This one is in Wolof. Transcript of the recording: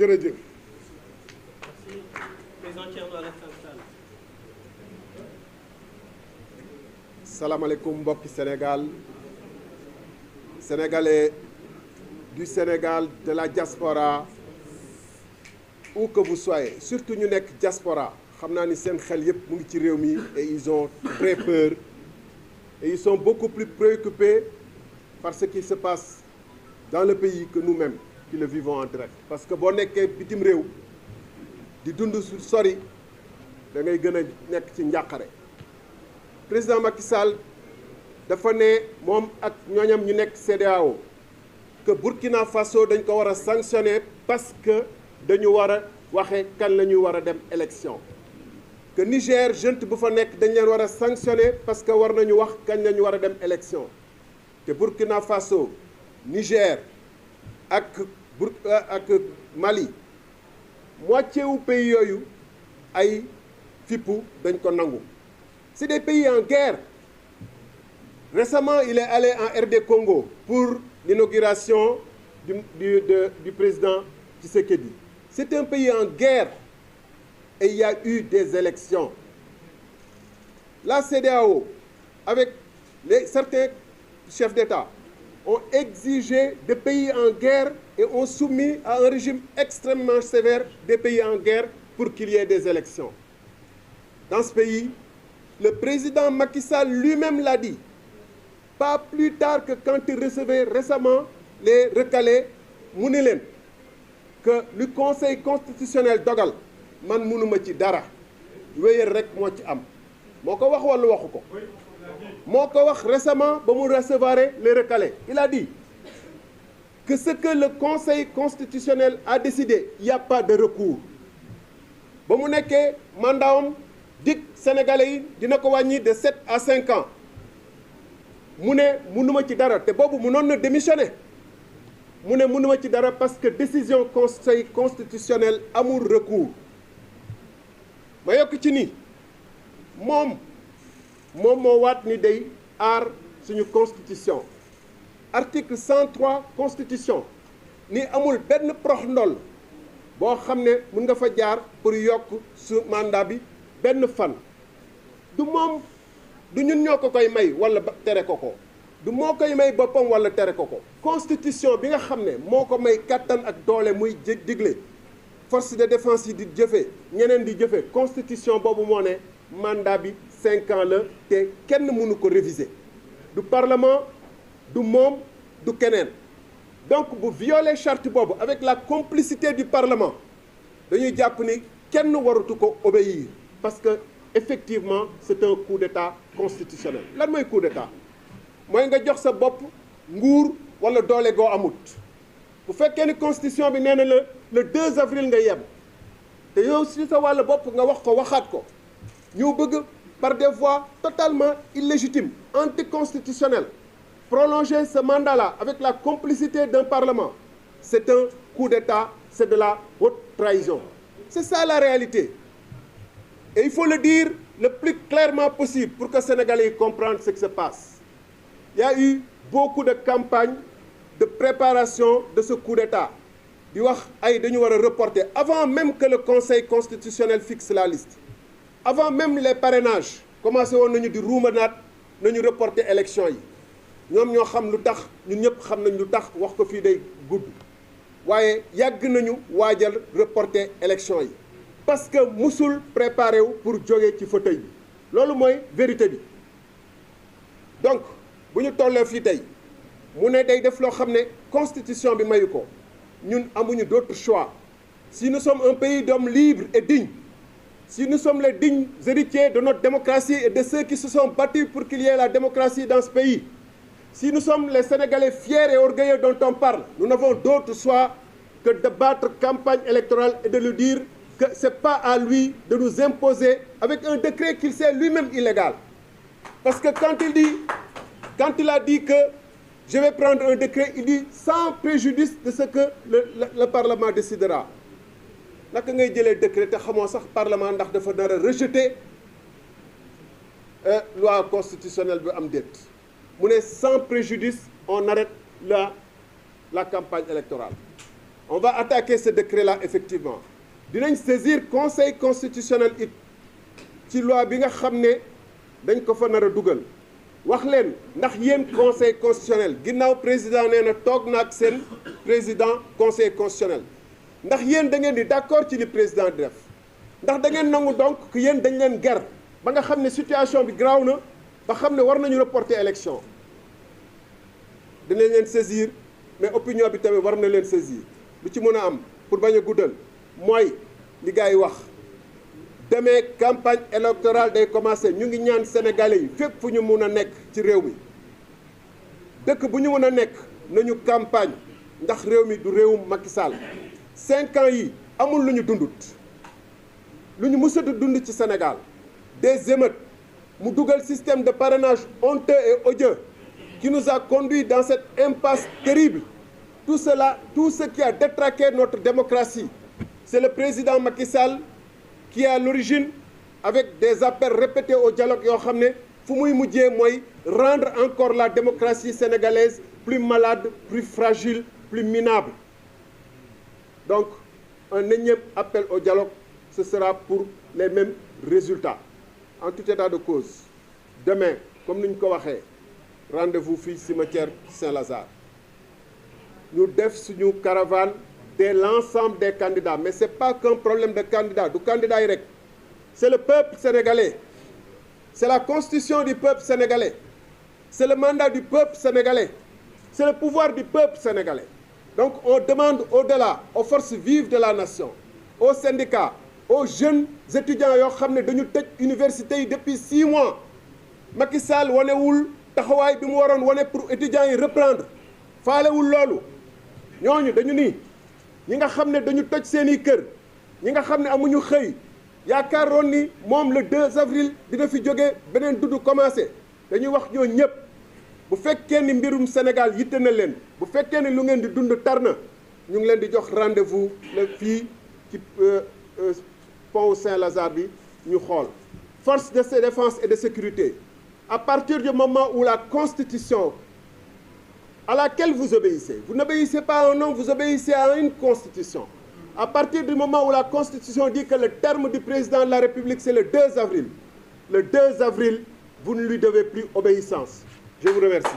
jërëjëf. salaamaaleykum mbokki Sénégal, Sénégalais du Sénégal, de la diaspora, où que vous soyez, surtout ñu nekk diaspora xam naa ni seen xel yëpp mu ngi ci réew mi et ils ont très peur et ils sont beaucoup plus préoccupés par ce qui se passe dans le pays que nous-mêmes qui le vivons en direct. Parce que boo nekkee bitim réew di dund su sori da ngay gën a nekk ci njàqare. Président Macky Sall dafa ne moom ak ñooñam ñu nekk CEDEAO que Burkina Faso dañ ko war a sanctionner parce que dañu war a waxe kan la ñuy war a dem élection. Que Niger junte bu fa nekk dañ leen war a sanctionner parce que war nañu wax kañ la ñu war a dem élection. te Burkina Faso, Niger ak Mali moitié wu pays yooyu ay fippu dañ ko nangu. C'est des pays en guerre. Récemment, il est allé en RD Congo pour l'inauguration du président Tshisekedi. C'est un pays en guerre et il y a eu des élections. La CEDEAO, avec certains chefs d'État, ont exigé des pays en guerre et ont soumis à un régime extrêmement sévère des pays en guerre pour qu'il y ait des élections. Dans ce pays, le président Macky Sall lui-même l'a dit, pas plus tard que quand il recevait récemment les recalés, mu ne leen que le conseil constitutionnel dogal man mënuma ci dara wéyal rek moo ci am moo ko wax walla waxu ko moo ko wax récemment ba mu recevoir les recalés. Il a dit que ce que le conseil constitutionnel a décidé, il n'y a pas de recours. ba mu nekkee mandatam dig Sénégalais yi dina ko wàññi de 7 à 5 ans mu ne mënuma ci dara te boobu mënoon na démissionner mu ne mënuma ci dara parce que décision conseil constitutionnel amul recours. ma yokk ci ni moom moo waat ni day aar suñu constitution. Article 103 constitution ni amul benn prox ndoll boo xam ne mën nga fa jaar pour yokk su mandat bi benn fan. du moom du ñun ñoo ko koy may walla tere ko ko du moo koy may boppam walla tere ko ko. constitution bi nga xam ne moo ko may kàttan ak doole muy digle force de défense yi di jëfe ñeneen di jëfe constitution boobu moo ne mandat bi 5 ans la te kenn mënu ko réviser. du parlement du moom du keneen. donc bu violer charte boobu avec la complicité du parlement dañuy jàpp ni kenn waratu ko obéir parce que effectivement c'est un coup d'état constitutionnel. lan mooy coup d'état mooy nga jox sa bopp nguur walla doole goo amut. bu fekkee ni constitution bi nee na le 2 avril nga yem te yow si sa wàll bopp nga wax ko waxaat ko ñu bëgg par des voies totalement illégitimes anticonstitutionnelles prolonger ce mandat-là avec la complicité d'un parlement, c'est un coup d'État, c'est de la haute trahison. C'est ça la réalité. Et il faut le dire le plus clairement possible pour que les Sénégalais comprennent ce qui se passe. Il y a eu beaucoup de campagnes de préparation de ce coup d'État. Di wax ay dañu war a reporter avant même que le Conseil constitutionnel fixe la liste. Avant même les parrainages, commencé woon nañu di ruumanaat nañu reporter élection yi. ñoom ñoo xam lu tax ñun ñëpp xam nañ lu tax wax ko fii day gudd waaye yàgg nañu waajal reporter élection yi parce que musul préparé wu pour jóge ci fauteuil bi loolu mooy vérité bi. donc bu ñu tollee fii tey mu ne day def loo xam ne constitution bi mayu ko ñun amuñu d'autre choix. Si nous sommes un pays d'hommes libres et dignes, si nous sommes les dignes héritiers de notre démocratie et de ceux qui se sont battus pour qu'il y ait la démocratie dans ce pays, si nous sommes les Sénégalais fiers et orgueilleux dont on parle, nous n'avons d'autre choix que de battre campagne électorale et de lui dire que ce n'est pas à lui de nous imposer avec un décret qu'il sait lui-même illégal. Parce que quand il a dit que je vais prendre un décret, il dit sans préjudice de ce que le Parlement décidera. Naka ngay jëlee décret te xamoo sax Parlement ndax dafa nar a rejeter loi constitutionnelle bi am déet. Mu ne sans préjudice on arrête la campagne électorale. on va attaquer ce décret-là effectivement dinañ saisir conseil constitutionnel it ci loi bi nga xam ne dañ ko fa nar a dugal wax leen ndax yéen conseil constitutionnel ginnaaw président nee na toog na ak seen président conseil constitutionnel ndax yéen da ngeen di d'accord ci li président di def ndax da ngeen nangu donc que yéen dañ leen ger ba nga xam ne situation bi graaw na ba xam ne war nañu reporter élection dinañ leen saisir mais opinion bi tamit war na leen saisir lu ci mën a am pour bañ a guddal mooy li gars yi wax demee campagne électorale day commencer ñu ngi ñaan sénégalais yi fépp fu ñu mun a nekk ci réew mi dëkk bu ñu mën a nekk nañu campagne ndax réew mi du réewum Macky Sall 5 ans yi amul lu ñu dundut lu ñu mësat a dund ci Sénégal des émeutes mu dugal système de parrainage honteux et odieux qui nous a conduit dans cette impasse terrible. Tout cela, tout ce qui a détraqué notre démocratie, c'est le président Macky Sall qui est à l'origine avec des appels répétés au dialogue yoo xam ne fu muy mujjee mooy rendre encore la démocratie sénégalaise plus malade, plus fragile, plus minable. Donc, un énième appel au dialogue, ce sera pour les mêmes résultats. En tout état de cause, demain, comme ni ñu ko waxee, rendez-vous fii cimetière Saint-Lazare. Ñu def suñu caravane de l'ensemble des candidats, mais c'est pas qu'un problème de candidat, du candidat yi rek. C'est le peuple sénégalais. C'est la constitution du peuple sénégalais. C'est le mandat du peuple sénégalais. C'est le pouvoir du peuple sénégalais. Donc on demande au-delà aux forces vives de la nation, aux syndicats, aux jeunes étudiants yoo xam ne dañu tëj université yi depuis 6 mois. Macky Sall wanewul taxawaay bi mu waroon wane pour étudiants yi reprendre faalewul loolu ñooñu dañu ni ñi nga xam ne dañu toj seeni kër ñi nga xam ne amuñu xëy yaakaaroon ni moom le 2 avril dina fi jóge beneen dudd commencé dañuy wax ñoo ñëpp bu fekkee ni mbirum Sénégal yitte na leen bu fekkee ni lu ngeen di dund tar na ñu ngi leen di jox rendez-vous le fii ci pont Saint-Lazare bi ñu xool force de défense et de sécurité. À partir du moment où la Constitution à laquelle vous obéissez n'obéissez pas à un homme, vous obéissez à une Constitution. À partir du moment où la Constitution dit que le terme du président de la République, c'est le 2 avril. Le 2 avril, vous ne lui devez plus obéissance. Je vous remercie.